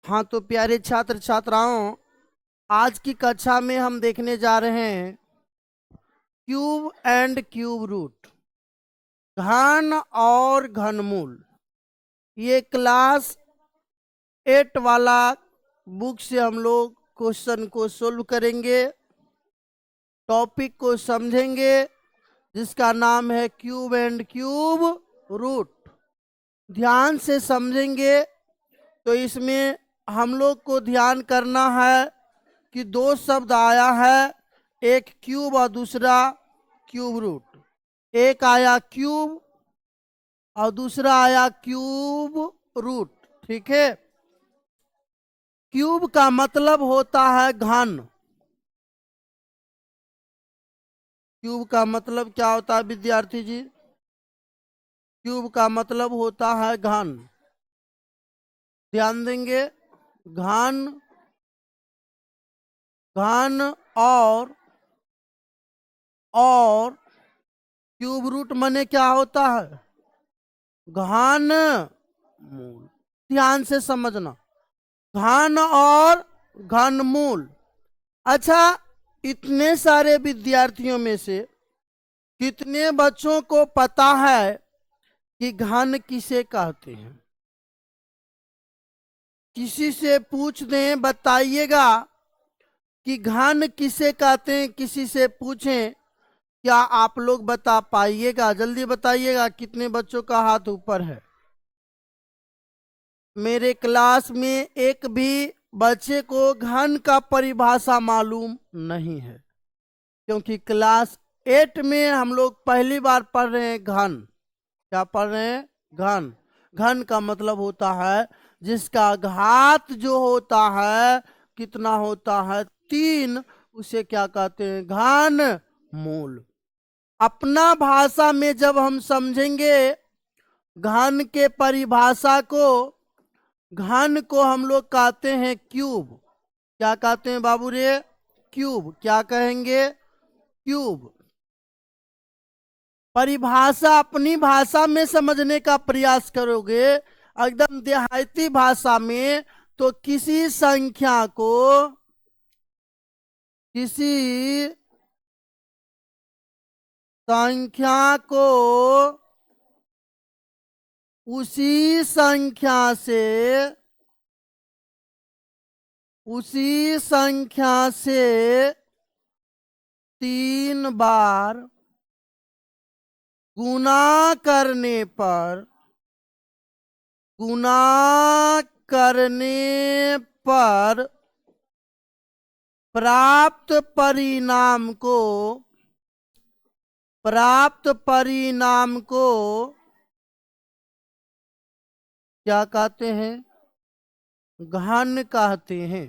हाँ तो प्यारे छात्र छात्राओं, आज की कक्षा में हम देखने जा रहे हैं क्यूब एंड क्यूब रूट, घन और घनमूल। ये क्लास 8 वाला बुक से हम लोग क्वेश्चन को सोल्व करेंगे, टॉपिक को समझेंगे, जिसका नाम है क्यूब एंड क्यूब रूट। ध्यान से समझेंगे तो इसमें हम लोग को ध्यान करना है कि दो शब्द आया है, एक क्यूब और दूसरा क्यूब रूट। एक आया क्यूब और दूसरा आया क्यूब रूट। ठीक है। क्यूब का मतलब होता है घन। क्यूब का मतलब क्या होता है विद्यार्थी जी? क्यूब का मतलब होता है घन। ध्यान देंगे। घन, घन और क्यूब रूट मने क्या होता है? घन मूल। ध्यान से समझना, घन और घनमूल। अच्छा, इतने सारे विद्यार्थियों में से कितने बच्चों को पता है कि घन किसे कहते हैं? किसी से पूछ दें, बताइएगा कि घन किसे कहते हैं। किसी से पूछें, क्या आप लोग बता पाइएगा? जल्दी बताइएगा, कितने बच्चों का हाथ ऊपर है? मेरे क्लास में एक भी बच्चे को घन का परिभाषा मालूम नहीं है, क्योंकि क्लास 8 में हम लोग पहली बार पढ़ रहे हैं घन। क्या पढ़ रहे हैं? घन। घन का मतलब होता है जिसका घात जो होता है कितना होता है? 3। उसे क्या कहते हैं? घन मूल। अपना भाषा में जब हम समझेंगे घन के परिभाषा को, घन को हम लोग कहते हैं क्यूब। क्या कहते हैं बाबू रे? क्यूब। क्या कहेंगे? क्यूब। परिभाषा अपनी भाषा में समझने का प्रयास करोगे, एकदम देहाती भाषा में, तो किसी संख्या को उसी संख्या से 3 बार गुना करने पर, गुना करने पर प्राप्त परिणाम को, प्राप्त परिणाम को क्या कहते हैं? घन कहते हैं।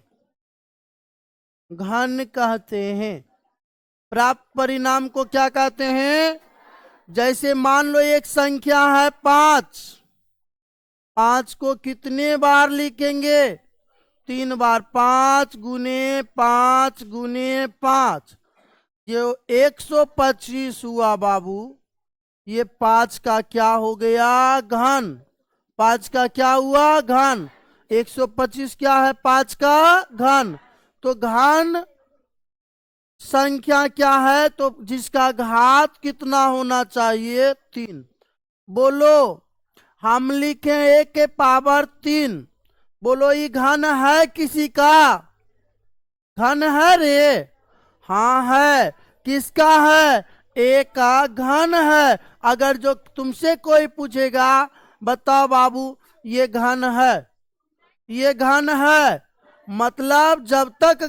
घन कहते हैं। प्राप्त परिणाम को क्या कहते हैं? जैसे मान लो एक संख्या है 5। 5 को कितने बार लिखेंगे? 3 बार। 5 गुने 5 गुने 5, ये 125 हुआ बाबू। ये 5 का क्या हो गया? घन। 5 का क्या हुआ? घन। 125 क्या है? 5 का घन। तो घन संख्या क्या है? तो जिसका घात कितना होना चाहिए? 3। बोलो, हम लिखे 1 के पावर 3। बोलो, ये घन है किसी का? घन है रे? हाँ है। किसका है? ए का घन है। अगर जो तुमसे कोई पूछेगा, बताओ बाबू ये घन है, ये घन है, मतलब जब तक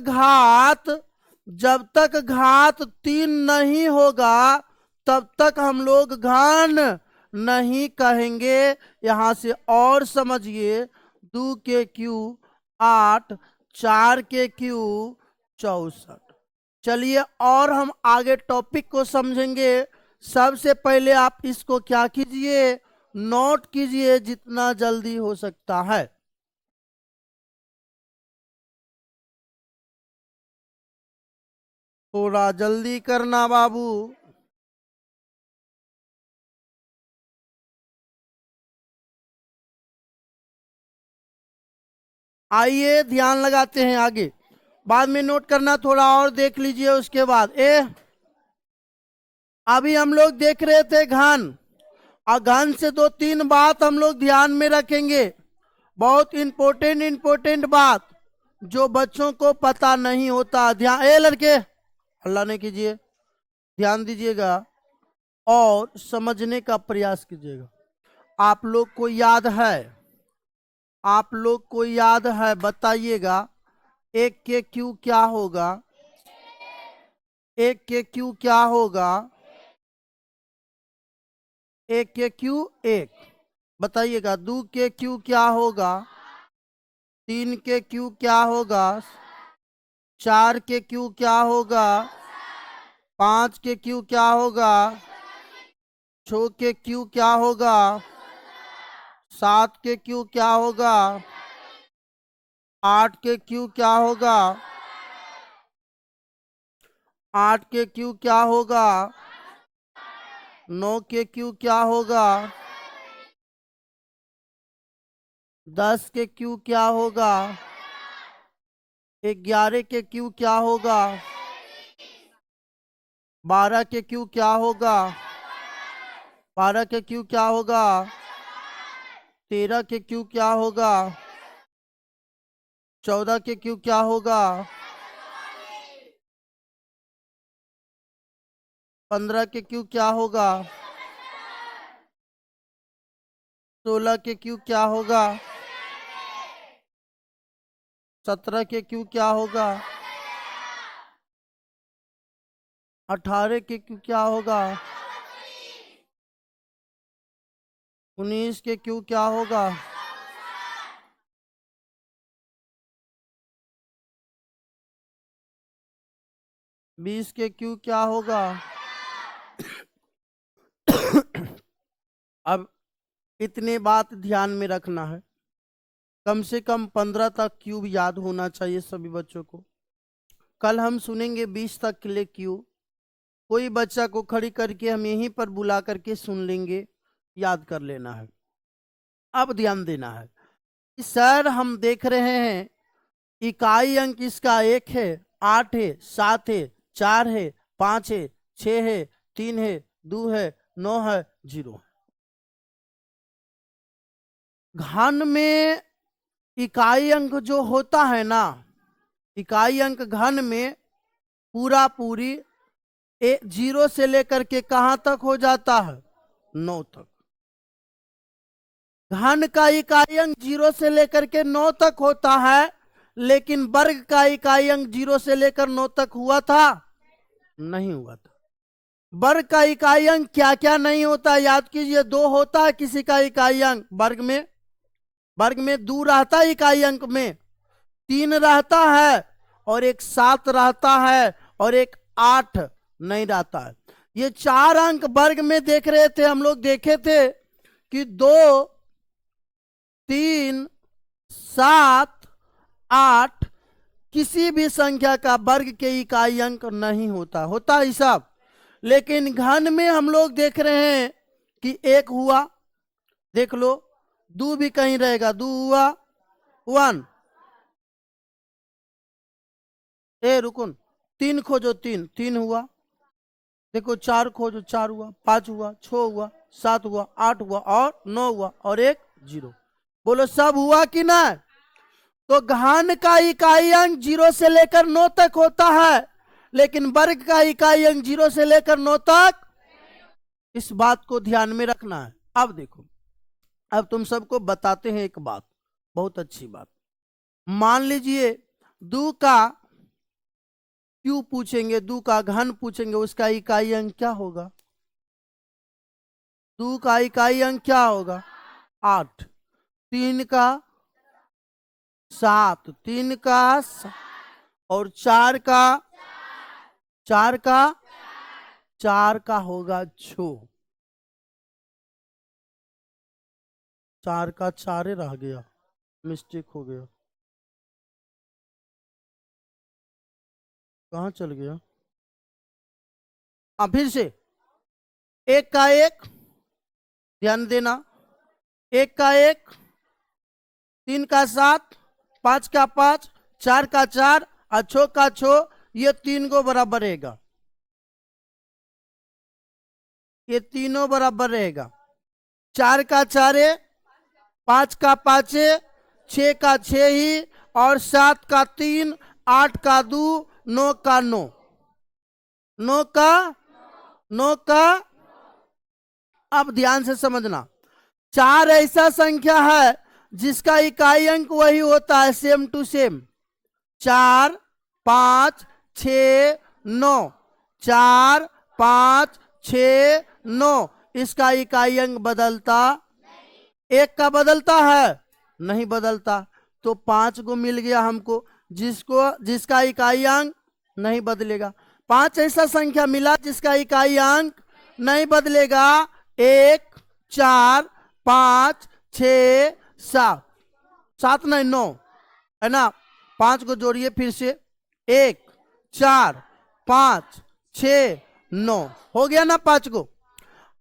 घात 3 नहीं होगा तब तक हम लोग घन नहीं कहेंगे। यहां से और समझिए, 2 के क्यू 8, 4 के क्यू 64। चलिए और हम आगे टॉपिक को समझेंगे। सबसे पहले आप इसको क्या कीजिए? नोट कीजिए जितना जल्दी हो सकता है। थोड़ा जल्दी करना बाबू। आइए ध्यान लगाते हैं आगे, बाद में नोट करना, थोड़ा और देख लीजिए उसके बाद। अभी हम लोग देख रहे थे घन, और घन से दो तीन बात हम लोग ध्यान में रखेंगे, बहुत इंपॉर्टेंट बात जो बच्चों को पता नहीं होता। ध्यान, लड़के हल्ला नहीं कीजिए, ध्यान दीजिएगा और समझने का प्रयास कीजिएगा। आप लोग को याद है, आप लोग को याद है, बताइएगा, एक के क्यू क्या होगा? एक के क्यू क्या होगा? एक के क्यू एक, बताइएगा। दो के क्यू क्या होगा? तीन के क्यू क्या होगा? चार के क्यू क्या होगा? पांच के क्यू क्या होगा? छह के क्यू क्या होगा? सात के क्यू क्या होगा? आठ के क्यू क्या होगा? आठ के क्यू क्या होगा? नौ के क्यू क्या होगा? 10 के क्यू क्या होगा? 11 के क्यू क्या होगा? 12 के क्यू क्या होगा? 12 के क्यू क्या होगा? 13 के क्यू क्या होगा? 14 के क्यू क्या होगा? 15 के क्यू क्या होगा? 16 के क्यू क्या होगा? 17 के क्यू क्या होगा? 18 के क्यू क्या होगा? 19 के क्यू क्या होगा? 20 के क्यू क्या होगा? अब इतने बात ध्यान में रखना है, कम से कम 15 तक क्यूब याद होना चाहिए सभी बच्चों को। कल हम सुनेंगे 20 तक के लिए क्यूब, कोई बच्चा को खड़ी करके हम यहीं पर बुला करके सुन लेंगे, याद कर लेना है। अब ध्यान देना है कि सर हम देख रहे हैं इकाई अंक इसका 1 है, 8 है, 7 है, 4 है, 5 है, 6 है, 3 है, 2 है, 9 है, 0 है। घन में इकाई अंक जो होता है ना, इकाई अंक घन में पूरा पूरी 0 से लेकर के कहां तक हो जाता है? 9 तक। घन का इकाई अंक 0 से लेकर के 9 तक होता है, लेकिन वर्ग का इकाई अंक 0 से लेकर 9 तक हुआ था? नहीं हुआ था। वर्ग का इकाई अंक क्या क्या नहीं होता, याद कीजिए। 2 होता है किसी का इकाई अंक वर्ग में, वर्ग में 2 रहता है इकाई अंक में, 3 रहता है, और एक 7 रहता है, और एक 8 नहीं रहता है। ये 4 अंक वर्ग में देख रहे थे हम लोग, देखे थे कि 2, 3, 7, 8 किसी भी संख्या का वर्ग के इकाई अंक नहीं होता, होता हिसाब। लेकिन घन में हम लोग देख रहे हैं कि 1 हुआ, देख लो, 2 भी कहीं रहेगा, 2 हुआ, 1, रुको, 3 खोजो, 3, 3 हुआ, देखो 4 खोजो, 4 हुआ, 5 हुआ, 6 हुआ, 7 हुआ, 8 हुआ, और 9 हुआ, और एक 0। बोलो सब हुआ कि ना? तो घन का इकाई अंक 0 से लेकर 9 तक होता है, लेकिन वर्ग का इकाई अंक 0 से लेकर 9 तक। इस बात को ध्यान में रखना है। अब देखो, अब तुम सबको बताते हैं एक बात, बहुत अच्छी बात। मान लीजिए 2 का क्यू पूछेंगे, 2 का घन पूछेंगे, उसका इकाई अंक क्या होगा? 2 का इकाई अंक क्या होगा? 8। 3 का 7, 3 का 7, और 4 का 4 का होगा 6। 4 का 4 रह गया, मिस्टेक हो गया, कहाँ चल गया? फिर से, 1 का 1, ध्यान देना, 1 का 1, 3 का 7, 5 का 5, 4 का 4 और 6 का 6, ये 3 को बराबर रहेगा, ये तीनों बराबर रहेगा। 4 का 4 है, 5 का 5 है, 6 का 6 ही, और 7 का 3, 8 का 2, 9 का 9, 9 का 9 का। अब ध्यान से समझना, 4 ऐसा संख्या है जिसका इकाई अंक वही होता है, सेम टू सेम। 4, 5, 6, 9, 4, 5, 6, 9, इसका इकाई अंक बदलता, एक का बदलता है, नहीं बदलता। तो 5 को मिल गया हमको जिसका इकाई अंक नहीं बदलेगा। 5 ऐसा संख्या मिला जिसका इकाई अंक नहीं बदलेगा। 1, 4, 5, 6, 7, 7 नहीं 9 है ना। 5 को जोड़िए फिर से, 1, 4, 5, 6, 9 हो गया ना 5 को।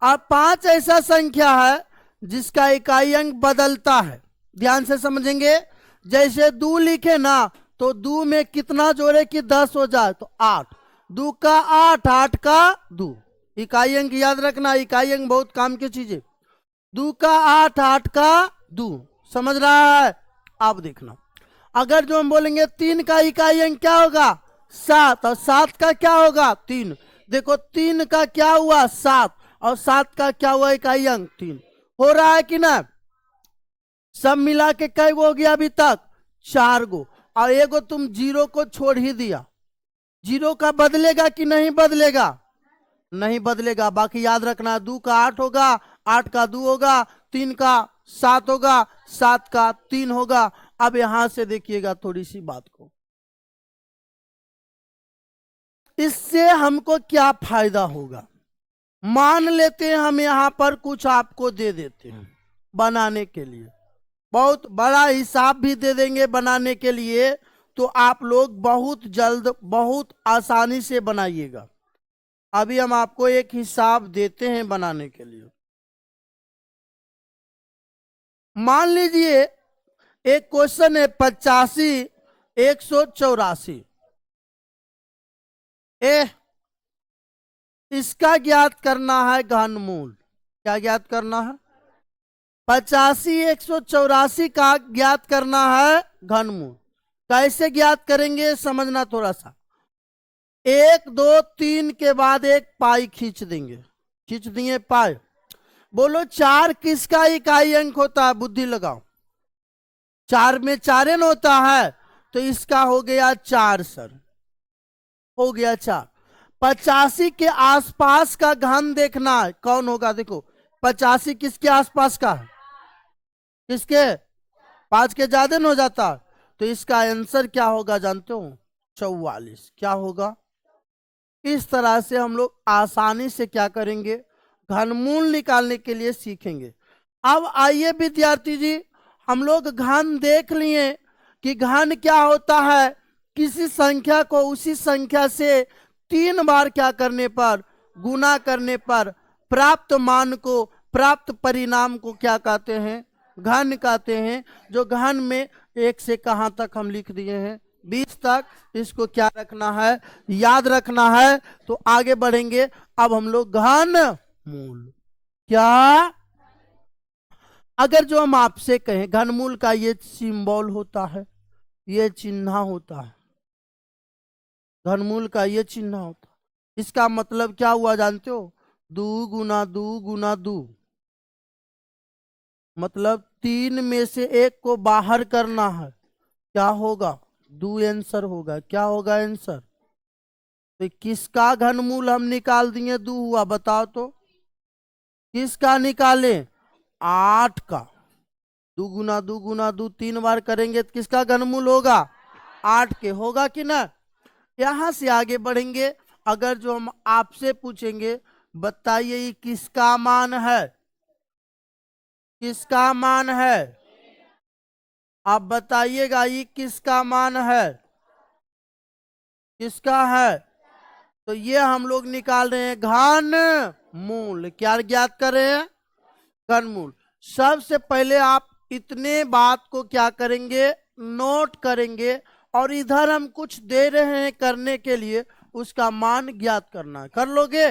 अब 5 ऐसा संख्या है जिसका इकाई अंक बदलता है। ध्यान से समझेंगे, जैसे 2 लिखे ना, तो 2 में कितना जोड़े कि 10 हो जाए, तो 8, 2 का 8, 8 का 2। इकाई अंक याद रखना, इकाई अंक बहुत काम की चीज है। 2 का 8, 8 का 2, समझ रहा है। आप देखना, अगर जो हम बोलेंगे 3 का इकाई अंक क्या होगा, 7, और 7 का क्या होगा, 3। देखो 3 का क्या हुआ, 7, और 7 का क्या हुआ इकाई अंक, 3। हो रहा है कि ना। सब मिला के कई गो हो गया अभी तक, 4 गो। और एगो तुम 0 को छोड़ ही दिया, 0 का बदलेगा कि नहीं बदलेगा, नहीं बदलेगा। बाकी याद रखना, 2 का 8 होगा, 8 का 2 होगा, 3 का 7 होगा, 7 का 3 होगा। अब यहां से देखिएगा थोड़ी सी बात को, इससे हमको क्या फायदा होगा। मान लेते हैं हम यहां पर कुछ आपको दे देते हैं बनाने के लिए, बहुत बड़ा हिसाब भी दे देंगे बनाने के लिए, तो आप लोग बहुत जल्द बहुत आसानी से बनाइएगा। अभी हम आपको एक हिसाब देते हैं बनाने के लिए। मान लीजिए एक क्वेश्चन है 85, 184, इसका ज्ञात करना है घनमूल। क्या ज्ञात करना है, 85, 184 का ज्ञात करना है घनमूल। कैसे ज्ञात करेंगे समझना थोड़ा सा। 1, 2, 3 के बाद एक पाई खींच देंगे, खींच दिए पाई। बोलो 4 किसका इकाई अंक होता है, बुद्धि लगाओ। 4 में 4 न होता है, तो इसका हो गया 4 सर, हो गया 4। 85 के आसपास का घन देखना है, कौन होगा। देखो 85 किसके आसपास का है, किसके, 5 के ज्यादा न हो जाता, तो इसका आंसर क्या होगा जानते हो, 44। क्या होगा। इस तरह से हम लोग आसानी से क्या करेंगे, घनमूल निकालने के लिए सीखेंगे। अब आइए विद्यार्थी जी, हम लोग घन देख लिए कि घन क्या होता है। किसी संख्या को उसी संख्या से 3 बार क्या करने पर, गुना करने पर प्राप्त मान को, प्राप्त परिणाम को क्या कहते हैं, घन कहते हैं। जो घन में 1 से कहां तक हम लिख दिए हैं, 20 तक। इसको क्या रखना है, याद रखना है। तो आगे बढ़ेंगे। अब हम लोग घन मूल, क्या, अगर जो हम आपसे कहें घनमूल का ये सिंबल होता है, ये चिन्ह होता है, घनमूल का ये चिन्ह होता है, इसका मतलब क्या हुआ जानते हो, 2 गुना 2 गुना 2। मतलब 3 में से 1 को बाहर करना है, क्या होगा, 2 आंसर होगा। क्या होगा आंसर। तो किसका घनमूल हम निकाल दिए, 2 हुआ, बताओ तो किसका निकाले, 8 का। 2 गुना 2 गुना 2 3 बार करेंगे तो किसका घनमूल होगा, 8 के, होगा कि ना। यहां से आगे बढ़ेंगे। अगर जो हम आपसे पूछेंगे बताइए ये किसका मान है, किसका मान है, आप बताइएगा ये किसका मान है, किसका है। तो ये हम लोग निकाल रहे हैं घन मूल। क्या ज्ञात कर रहे हैं, घन मूल। सबसे पहले आप इतने बात को क्या करेंगे, नोट करेंगे और इधर हम कुछ दे रहे हैं करने के लिए, उसका मान ज्ञात करना है। कर लोगे?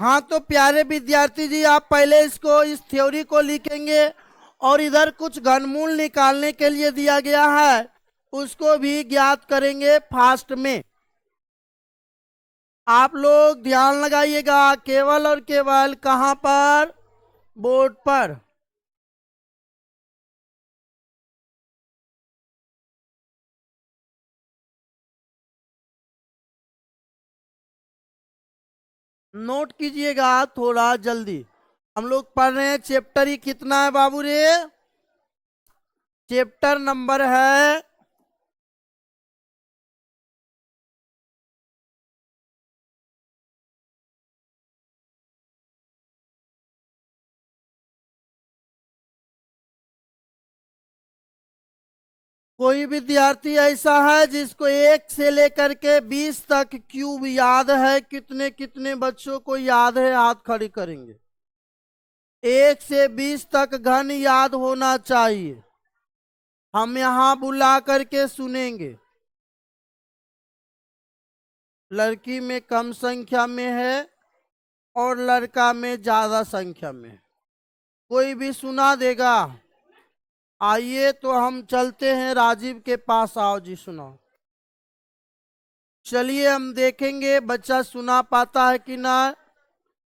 हाँ, तो प्यारे विद्यार्थी जी, आप पहले इसको, इस थ्योरी को लिखेंगे और इधर कुछ घनमूल निकालने के लिए दिया गया है, उसको भी ज्ञात करेंगे फास्ट में। आप लोग ध्यान लगाइएगा, केवल और केवल कहां पर? बोर्ड पर। नोट कीजिएगा थोड़ा जल्दी। हम लोग पढ़ रहे हैं चैप्टर, ही कितना है बाबू रे? चैप्टर नंबर है कोई विद्यार्थी ऐसा है जिसको 1 से लेकर के 20 तक क्यूब याद है? कितने कितने बच्चों को याद है? हाथ खड़ी करेंगे। 1 से 20 तक घन याद होना चाहिए। हम यहां बुला करके सुनेंगे। लड़की में कम संख्या में है और लड़का में ज्यादा संख्या में है। कोई भी सुना देगा? आइए तो हम चलते हैं राजीव के पास। आओ जी, सुनाओ। चलिए हम देखेंगे बच्चा सुना पाता है कि ना,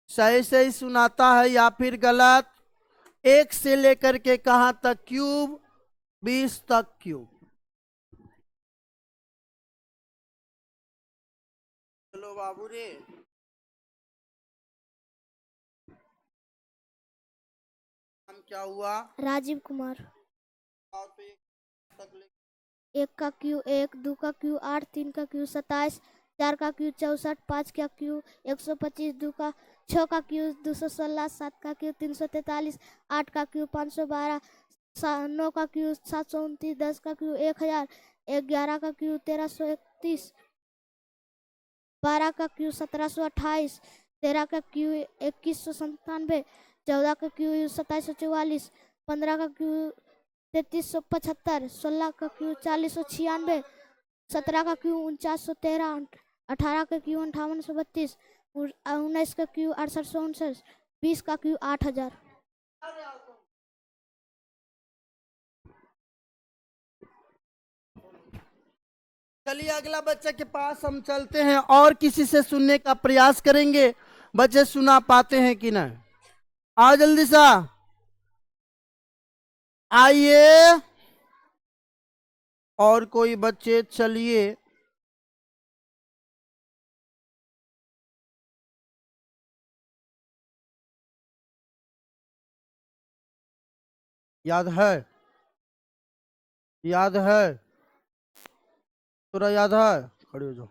सही सही सुनाता है या फिर गलत। 1 से लेकर के कहां तक क्यूब? 20 तक क्यूब। चलो बाबू रे। हम क्या हुआ? राजीव कुमार। आओ तो 1 तक 1 का क्यू 1, 2 का क्यू 8, 3 का क्यू 27, 4 का क्यू 64, 5 का क्यू 125, 6 का क्यू 216, 7 का क्यू 343, 8 का क्यू 512, 9 का क्यू 729, 10 का क्यू 1000, 11 का क्यू 1331, 12 का क्यू 1728, 13 का क्यू 2197, 14 का क्यू 2744, 15 का क्यू 3375, 16 का क्यू 4096, 17 का क्यू 4913, 18 का क्यू 5832, 19 का क्यू 6859, 20 का क्यू 8000। चलिए अगला बच्चे के पास हम चलते हैं और किसी से सुनने का प्रयास करेंगे, बच्चे सुना पाते हैं कि नहीं। आओ जल्दी सा, आइए। और कोई बच्चे, चलिए। याद है? याद है? पूरा याद है? खड़े हो जाओ।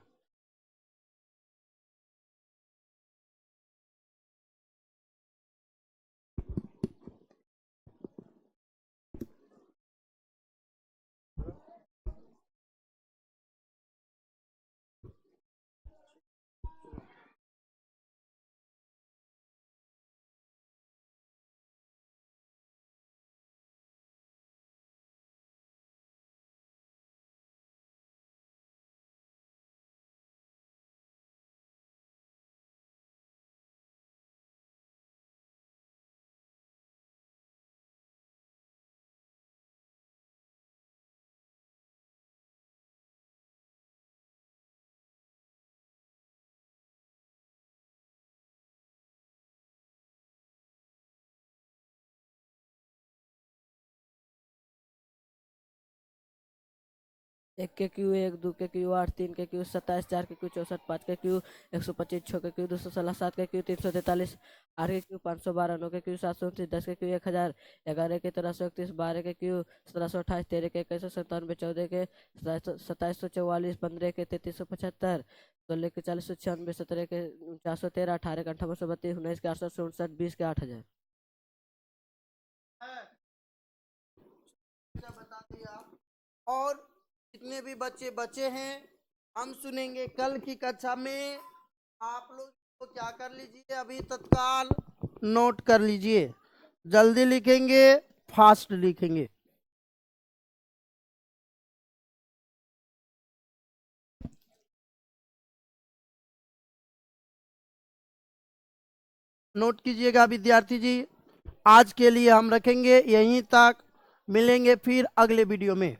एक के क्यू 1, 2 के क्यू 8, 3 के क्यू 27, 4 के क्यू 64, 5 के क्यू 125, 6 के क्यू 216, 7 के क्यू 343, 8 के क्यू 512, 9 के क्यू 729, 10 के क्यू 1000, 11 के 1331, 12 के क्यू 1728, 13 के 2197, 14 के 2744, 15 के 3375, 16 के 4096, 17 के 413, 18 के 5832, 19 के 867, 20 के 8000। बता दिया। और जितने भी बच्चे बचे हैं हम सुनेंगे कल की कक्षा में। आप लोग तो क्या कर लीजिए, अभी तत्काल नोट कर लीजिए, जल्दी लिखेंगे, फास्ट लिखेंगे। नोट कीजिएगा विद्यार्थी जी। आज के लिए हम रखेंगे यहीं तक, मिलेंगे फिर अगले वीडियो में।